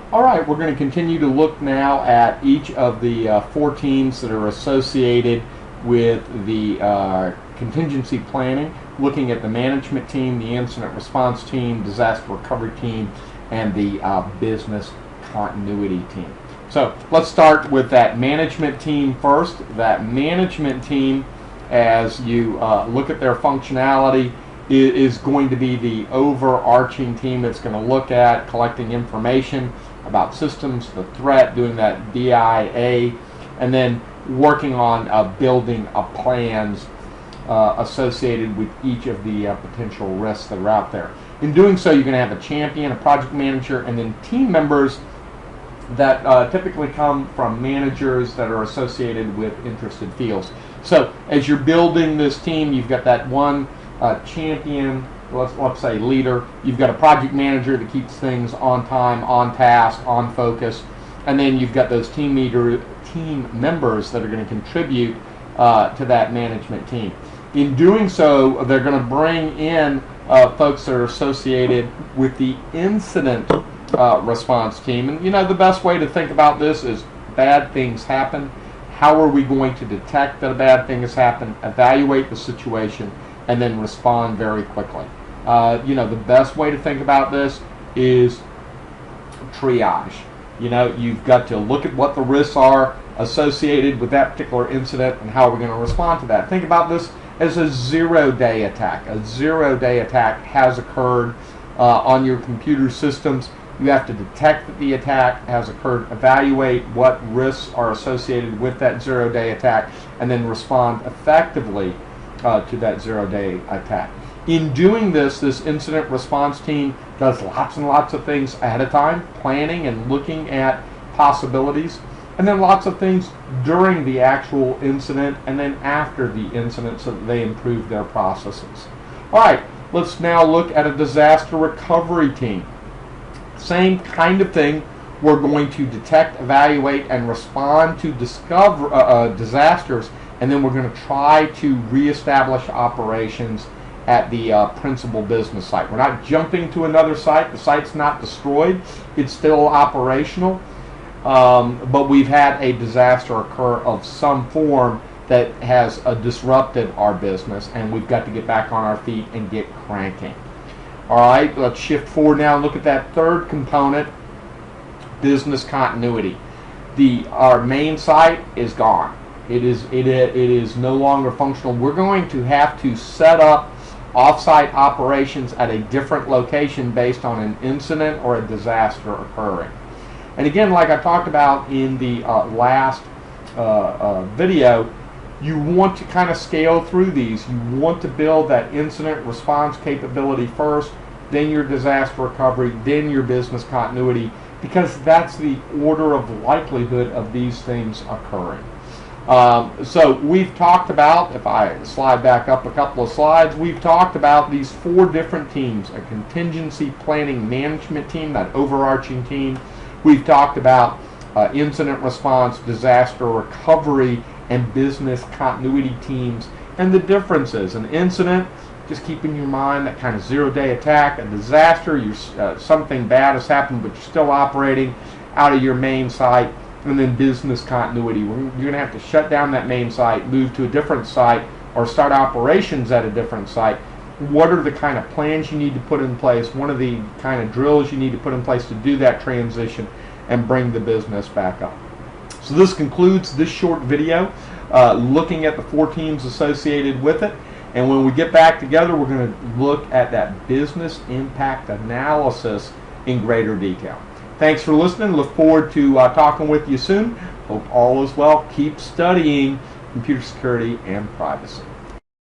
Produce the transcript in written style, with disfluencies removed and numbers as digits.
All right, we're going to continue to look now at each of the four teams that are associated with the contingency planning, looking at the management team, the incident response team, disaster recovery team, and the business continuity team. So let's start with that management team first. That management team, as you look at their functionality, is going to be the overarching team that's going to look at collecting information about systems, the threat, doing that DIA, and then working on building plans associated with each of the potential risks that are out there. In doing so, you're going to have a champion, a project manager, and then team members that typically come from managers that are associated with interested fields. So as you're building this team, you've got that one champion, let's say leader, you've got a project manager that keeps things on time, on task, on focus, and then you've got those team members that are going to contribute to that management team. In doing so, they're going to bring in folks that are associated with the incident response team. And you know, the best way to think about this is bad things happen. How are we going to detect that a bad thing has happened, evaluate the situation, and then respond very quickly? You know, the best way to think about this is triage. You know, you've got to look at what the risks are associated with that particular incident and how we're going to respond to that. Think about this as a zero-day attack. A zero-day attack has occurred on your computer systems. You have to detect that the attack has occurred, evaluate what risks are associated with that zero-day attack, and then respond effectively to that zero-day attack. In doing this, this incident response team does lots and lots of things ahead of time, planning and looking at possibilities, and then lots of things during the actual incident and then after the incident so that they improve their processes. All right, let's now look at a disaster recovery team. Same kind of thing. We're going to detect, evaluate, and respond to disasters, and then we're going to try to reestablish operations at the principal business site. We're not jumping to another site. The site's not destroyed. It's still operational, but we've had a disaster occur of some form that has disrupted our business, and we've got to get back on our feet and get cranking. All right, let's shift forward now and look at that third component, business continuity. Our main site is gone. It is no longer functional. We're going to have to set up off-site operations at a different location based on an incident or a disaster occurring. And again, like I talked about in the last video, you want to kind of scale through these. You want to build that incident response capability first, then your disaster recovery, then your business continuity, because that's the order of likelihood of these things occurring. So we've talked about, if I slide back up a couple of slides, we've talked about these four different teams: a contingency planning management team, that overarching team. We've talked about incident response, disaster recovery, and business continuity teams, and the differences. An incident, just keep in your mind that kind of zero-day attack. A disaster, something bad has happened, but you're still operating out of your main site. And then business continuity, you're going to have to shut down that main site, move to a different site, or start operations at a different site. What are the kind of plans you need to put in place? What are the kind of drills you need to put in place to do that transition and bring the business back up? So this concludes this short video looking at the four teams associated with it. And when we get back together, we're going to look at that business impact analysis in greater detail. Thanks for listening. Look forward to talking with you soon. Hope all is well. Keep studying computer security and privacy.